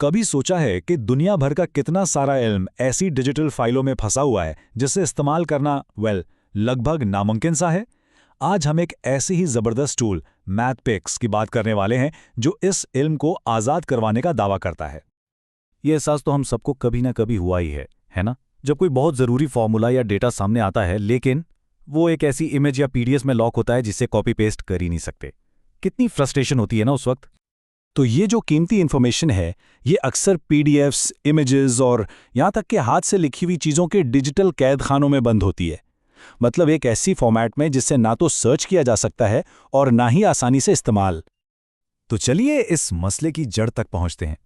कभी सोचा है कि दुनिया भर का कितना सारा इल्म ऐसी डिजिटल फाइलों में फंसा हुआ है जिसे इस्तेमाल करना लगभग नामुमकिन सा है। आज हम एक ऐसी ही जबरदस्त टूल मैथपिक्स की बात करने वाले हैं जो इस इल्म को आज़ाद करवाने का दावा करता है। ये एहसास तो हम सबको कभी ना कभी हुआ ही है ना? जब कोई बहुत ज़रूरी फॉर्मूला या डेटा सामने आता है लेकिन वो एक ऐसी इमेज या पीडीएफ में लॉक होता है जिसे कॉपी पेस्ट कर ही नहीं सकते। कितनी फ्रस्ट्रेशन होती है ना उस वक्त। तो ये जो कीमती इन्फॉर्मेशन है ये अक्सर पीडीएफ्स, इमेजेस और यहाँ तक कि हाथ से लिखी हुई चीज़ों के डिजिटल कैद खानों में बंद होती है। मतलब एक ऐसी फॉर्मेट में जिससे ना तो सर्च किया जा सकता है और ना ही आसानी से इस्तेमाल। तो चलिए इस मसले की जड़ तक पहुंचते हैं।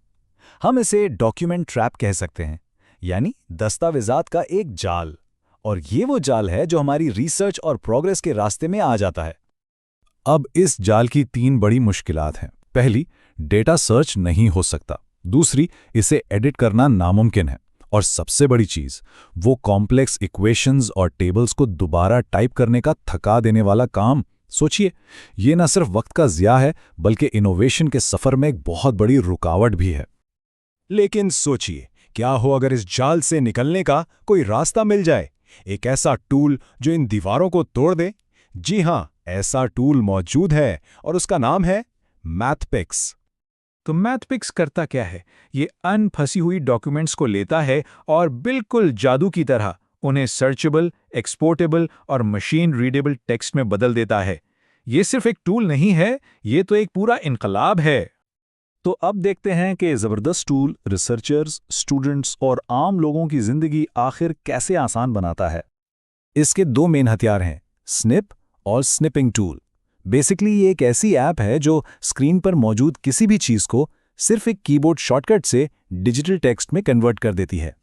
हम इसे डॉक्यूमेंट ट्रैप कह सकते हैं, यानी दस्तावेजात का एक जाल। और ये वो जाल है जो हमारी रिसर्च और प्रोग्रेस के रास्ते में आ जाता है। अब इस जाल की 3 बड़ी मुश्किलात हैं। पहली, डेटा सर्च नहीं हो सकता। दूसरी, इसे एडिट करना नामुमकिन है। और सबसे बड़ी चीज, वो कॉम्प्लेक्स इक्वेशंस और टेबल्स को दोबारा टाइप करने का थका देने वाला काम। सोचिए, ये न सिर्फ वक्त का ज़िया है बल्कि इनोवेशन के सफर में एक बहुत बड़ी रुकावट भी है। लेकिन सोचिए, क्या हो अगर इस जाल से निकलने का कोई रास्ता मिल जाए, एक ऐसा टूल जो इन दीवारों को तोड़ दे। जी हां, ऐसा टूल मौजूद है और उसका नाम है मैथपिक्स। तो मैथपिक्स करता क्या है? ये अनफंसी हुई डॉक्यूमेंट्स को लेता है और बिल्कुल जादू की तरह उन्हें सर्चेबल, एक्सपोर्टेबल और मशीन रीडेबल टेक्स्ट में बदल देता है। ये सिर्फ एक टूल नहीं है, ये तो एक पूरा इनकलाब है। तो अब देखते हैं कि ज़बरदस्त टूल रिसर्चर्स, स्टूडेंट्स और आम लोगों की ज़िंदगी आखिर कैसे आसान बनाता है। इसके 2 मेन हथियार हैं, स्निप और स्निपिंग टूल। बेसिकली ये एक ऐसी ऐप है जो स्क्रीन पर मौजूद किसी भी चीज़ को सिर्फ एक कीबोर्ड शॉर्टकट से डिजिटल टेक्स्ट में कन्वर्ट कर देती है।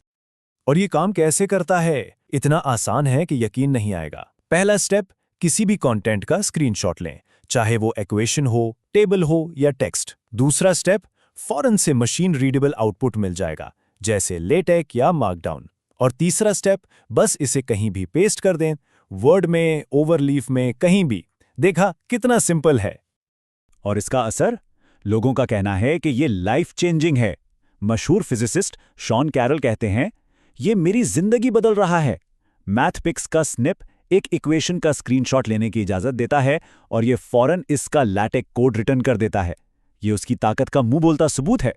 और ये काम कैसे करता है? इतना आसान है कि यकीन नहीं आएगा। पहला स्टेप, किसी भी कंटेंट का स्क्रीनशॉट लें, चाहे वो इक्वेशन हो, टेबल हो या टेक्स्ट। दूसरा स्टेप, फौरन से मशीन रीडेबल आउटपुट मिल जाएगा, जैसे लेटेक या मार्कडाउन। और तीसरा स्टेप, बस इसे कहीं भी पेस्ट कर दें, वर्ड में, ओवरलीफ में, कहीं भी। देखा कितना सिंपल है। और इसका असर? लोगों का कहना है कि ये लाइफ चेंजिंग है। मशहूर फिजिसिस्ट शॉन कैरल कहते हैं, ये मेरी जिंदगी बदल रहा है। मैथपिक्स का स्निप एक इक्वेशन का स्क्रीनशॉट लेने की इजाजत देता है और ये फौरन इसका लैटेक कोड रिटर्न कर देता है। ये उसकी ताकत का मुंह बोलता सबूत है।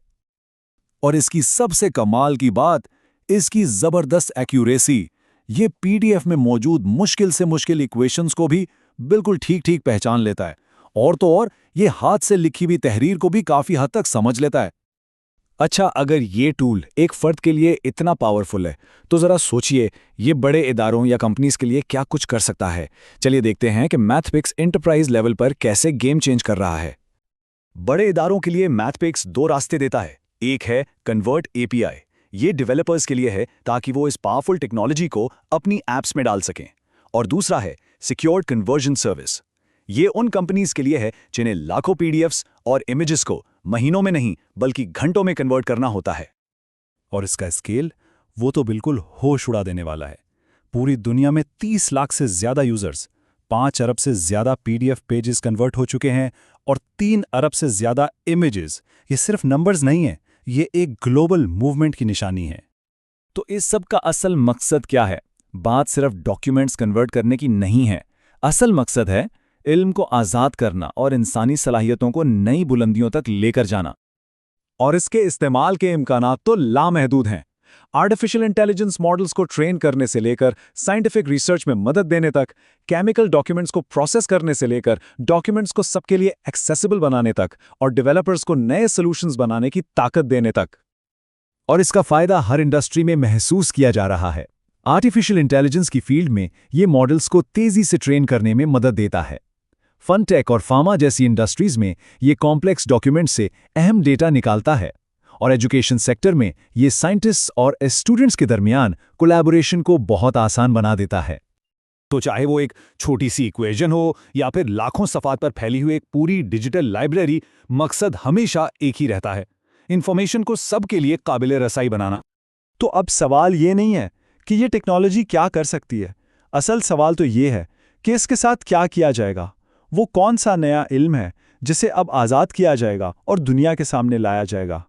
और इसकी सबसे कमाल की बात, इसकी जबरदस्त एक्यूरेसी। ये पीडीएफ में मौजूद मुश्किल से मुश्किल इक्वेशंस को भी बिल्कुल ठीक-ठीक पहचान लेता है। और तो और ये हाथ से लिखी हुई तहरीर को भी काफी हद तक समझ लेता है। अच्छा, अगर ये टूल एक फर्द के लिए इतना पावरफुल है तो जरा सोचिए ये बड़े इदारों या कंपनीज के लिए क्या कुछ कर सकता है। चलिए देखते हैं कि मैथपिक्स एंटरप्राइज लेवल पर कैसे गेम चेंज कर रहा है। बड़े इदारों के लिए मैथपिक्स 2 रास्ते देता है। एक है कन्वर्ट एपीआई। ये डेवलपर्स के लिए है ताकि वो इस पावरफुल टेक्नोलॉजी को अपनी ऐप्स में डाल सकें। और दूसरा है सिक्योर्ड कन्वर्जन सर्विस। ये उन कंपनीज के लिए है जिन्हें लाखों पीडीएफ्स और इमेजेस को महीनों में नहीं बल्कि घंटों में कन्वर्ट करना होता है। और इसका स्केल, वो तो बिल्कुल होश उड़ा देने वाला है। पूरी दुनिया में 30 लाख से ज्यादा यूजर्स, 5 अरब से ज्यादा पीडीएफ पेजेस कन्वर्ट हो चुके हैं और 3 अरब से ज्यादा इमेजेस। ये सिर्फ नंबर्स नहीं है, ये एक ग्लोबल मूवमेंट की निशानी है। तो इस सब का असल मकसद क्या है? बात सिर्फ डॉक्यूमेंट्स कन्वर्ट करने की नहीं है। असल मकसद है इल्म को आज़ाद करना और इंसानी सलाहियतों को नई बुलंदियों तक लेकर जाना। और इसके इस्तेमाल के इम्कानात तो लामहदूद हैं। आर्टिफिशियल इंटेलिजेंस मॉडल्स को ट्रेन करने से लेकर साइंटिफिक रिसर्च में मदद देने तक, केमिकल डॉक्यूमेंट्स को प्रोसेस करने से लेकर डॉक्यूमेंट्स को सबके लिए एक्सेसिबल बनाने तक और डेवलपर्स को नए सॉल्यूशंस बनाने की ताकत देने तक। और इसका फायदा हर इंडस्ट्री में महसूस किया जा रहा है। आर्टिफिशियल इंटेलिजेंस की फील्ड में ये मॉडल्स को तेजी से ट्रेन करने में मदद देता है। फनटेक और फार्मा जैसी इंडस्ट्रीज में ये कॉम्प्लेक्स डॉक्यूमेंट से अहम डेटा निकालता है। और एजुकेशन सेक्टर में ये साइंटिस्ट्स और स्टूडेंट्स के दरमियान कोलैबोरेशन को बहुत आसान बना देता है। तो चाहे वो एक छोटी सी इक्वेशन हो या फिर लाखों सफ़ात पर फैली हुई एक पूरी डिजिटल लाइब्रेरी, मकसद हमेशा एक ही रहता है, इंफॉर्मेशन को सबके लिए काबिल रसाई बनाना। तो अब सवाल ये नहीं है कि ये टेक्नोलॉजी क्या कर सकती है। असल सवाल तो ये है कि इसके साथ क्या किया जाएगा। वो कौन सा नया इल्म है जिसे अब आज़ाद किया जाएगा और दुनिया के सामने लाया जाएगा।